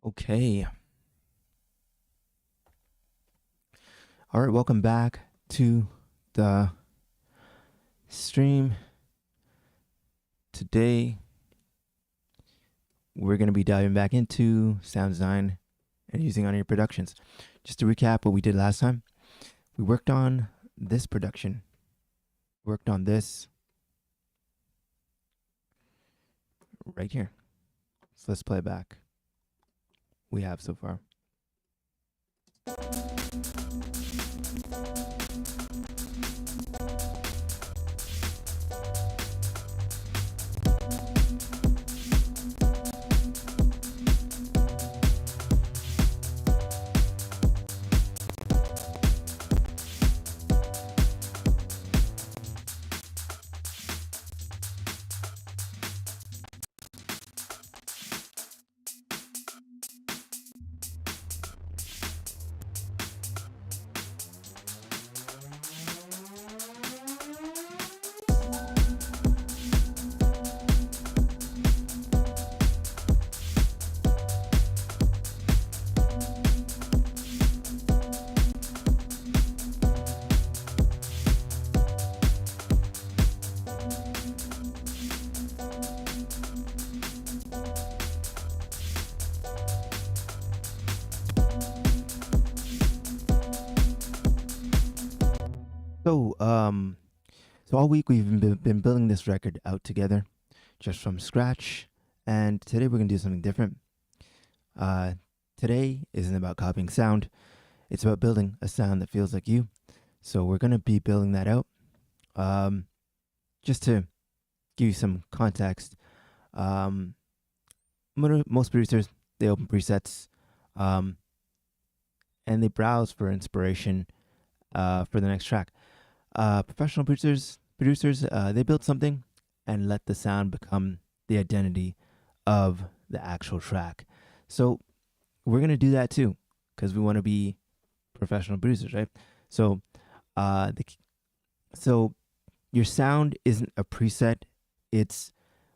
Okay. All right, welcome back to the stream. Today, we're going to be diving back into sound design and using on your productions. Just to recap what we did last time, we worked on this production, worked on this right here. So let's play it back. We have so far. So all week we've been building this record out together, just from scratch. And today we're gonna do something different. Today isn't about copying sound; it's about building a sound that feels like you. So we're gonna be building that out. Just to give you some context, most producers, they open presets, and they browse for inspiration for the next track. Professional producers, they build something and let the sound become the identity of the actual track. So we're gonna do that too, because we want to be professional producers, right? So, so your sound isn't a preset; it's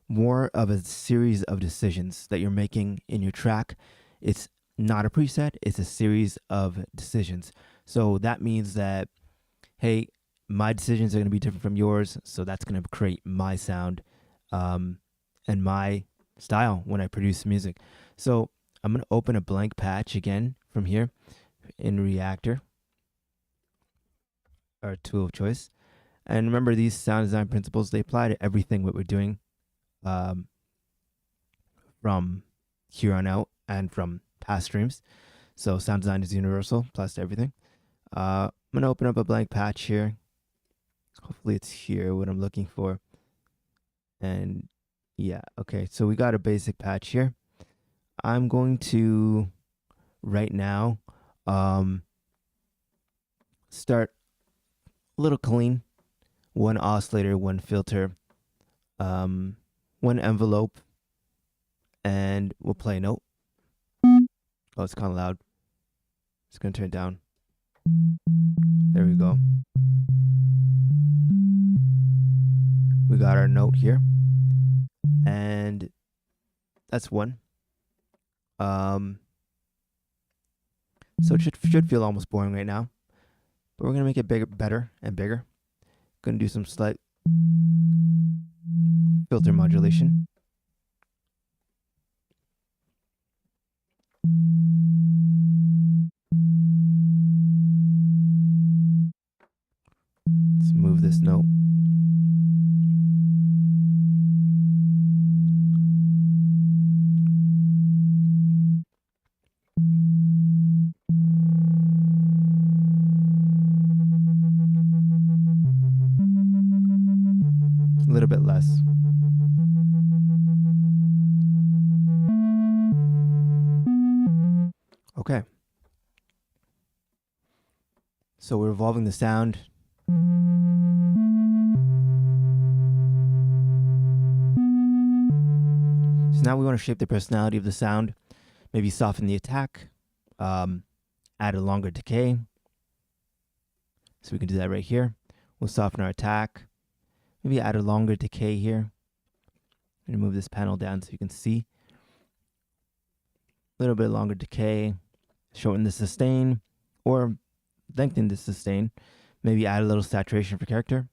more of a series of decisions that you're making in your track. It's not a preset; it's a series of decisions. So that means that, hey, my decisions are going to be different from yours, so that's going to create my sound and my style when I produce music. So I'm going to open a blank patch again from here in Reactor, our tool of choice. And remember, these sound design principles, they apply to everything what we're doing from here on out and from past streams. So sound design is universal, applies to everything. I'm going to open up a blank patch here. Hopefully it's here, what I'm looking for. And yeah, okay, so we got a basic patch here. I'm going to, right now, start a little clean. One oscillator, one filter, one envelope, and we'll play a note. Oh, it's kind of loud. Just gonna turn it down. There we go. We got our note here, and that's one. So it should feel almost boring right now, but we're gonna make it bigger, better, and bigger. Gonna do some slight filter modulation. Let's move this note. A little bit less. Okay. So we're evolving the sound. So now we want to shape the personality of the sound, maybe soften the attack, add a longer decay. So we can do that right here. We'll soften our attack, maybe add a longer decay here. I'm gonna move this panel down so you can see. a little bit longer decay, shorten the sustain, or lengthen the sustain. Maybe add a little saturation for character.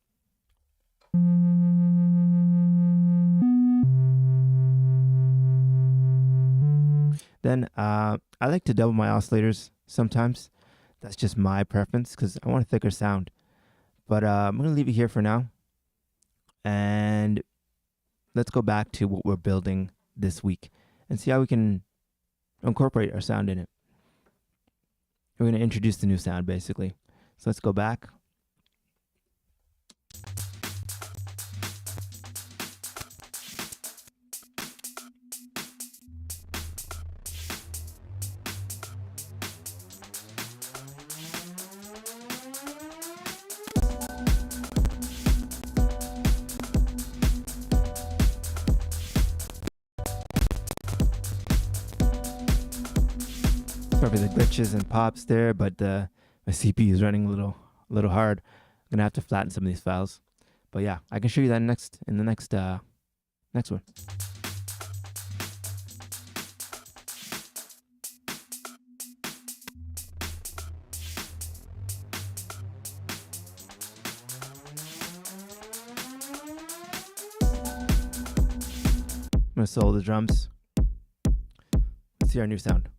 Then I like to double my oscillators sometimes. That's just my preference because I want a thicker sound. But I'm going to leave it here for now. And let's go back to what we're building this week and see how we can incorporate our sound in it. We're going to introduce the new sound, basically. So let's go back. Sorry for the glitches and pops there, but my CPU is running a little hard. I'm gonna have to flatten some of these files. But yeah, I can show you that in the next one. I'm gonna solo the drums. Let's hear our new sound.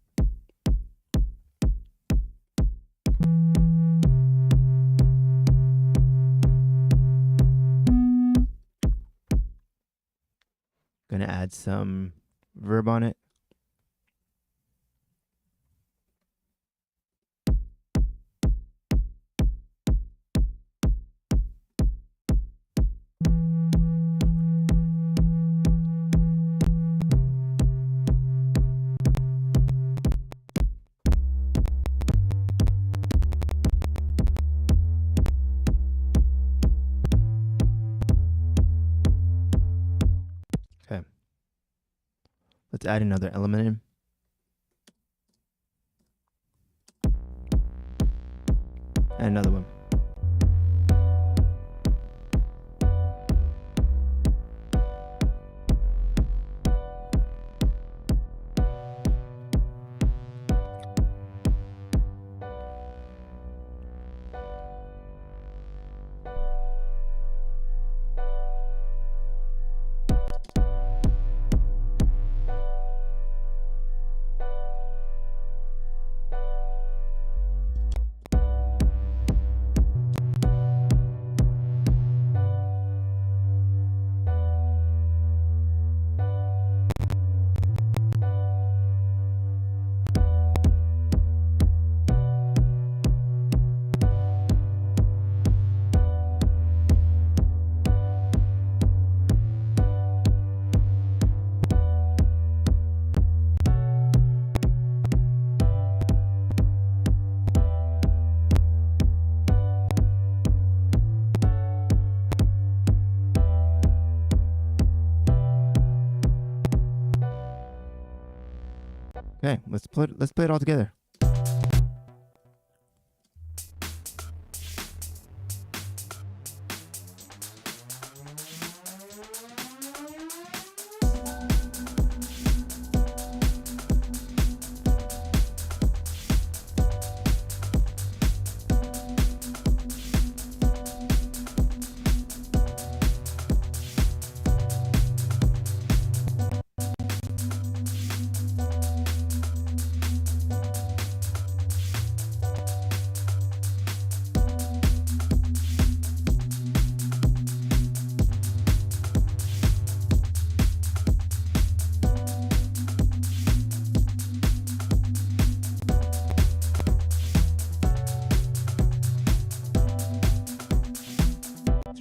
Gonna add some verb on it. Okay. Let's add another element in. And another one. Okay, let's play it all together.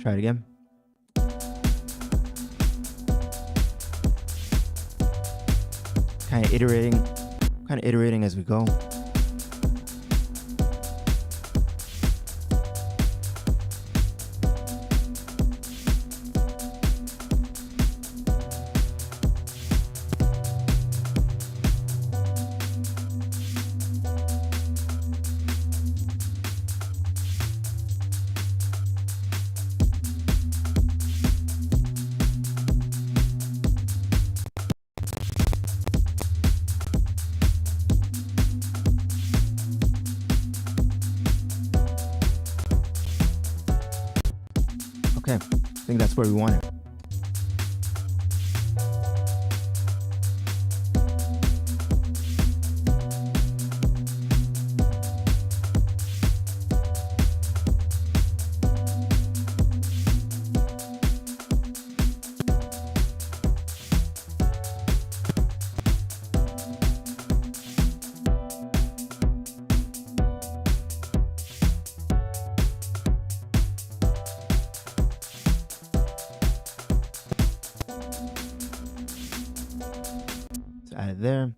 Try it again. Kind of iterating as we go. Okay, I think that's where we want it. Add it there.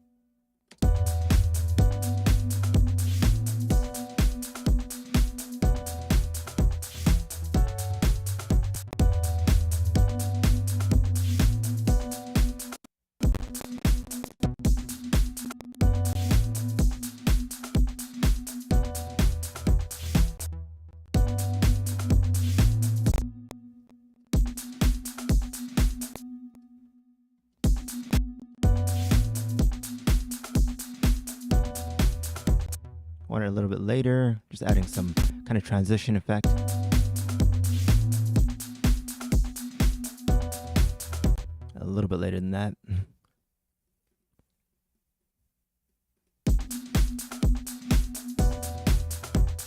Want it a little bit later, just adding some kind of transition effect. A little bit later than that.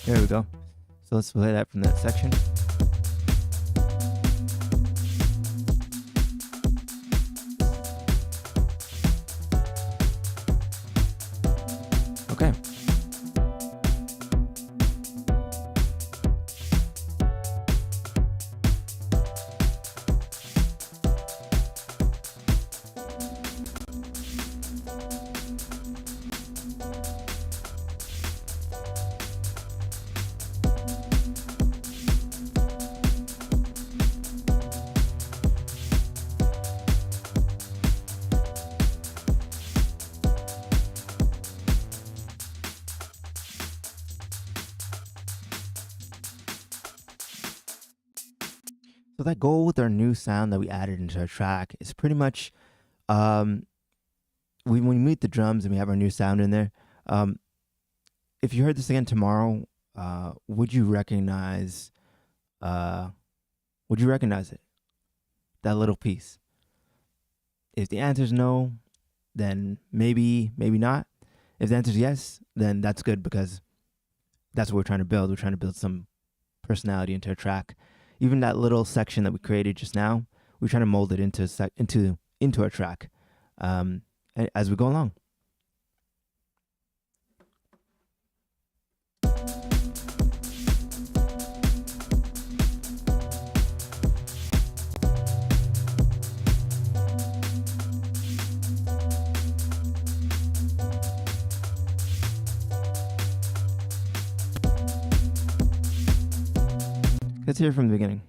There we go. So let's play that from that section. Okay. So that goal with our new sound that we added into our track is pretty much, when we meet the drums and we have our new sound in there, if you heard this again tomorrow, would you recognize it? That little piece? If the answer is no, then maybe not. If the answer is yes, then that's good, because that's what we're trying to build. We're trying to build some personality into our track. Even that little section that we created just now, we're trying to mold it into our track as we go along. Let's hear it from the beginning.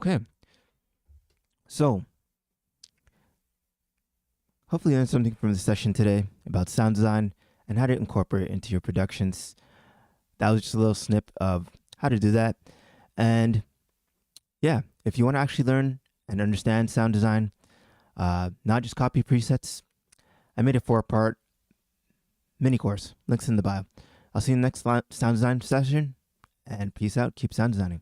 Okay. So, hopefully you learned something from this session today about sound design and how to incorporate it into your productions. That was just a little snip of how to do that. And yeah, if you want to actually learn and understand sound design, not just copy presets, I made a 4-part mini course. Links in the bio. I'll see you in the next sound design session, and peace out. Keep sound designing.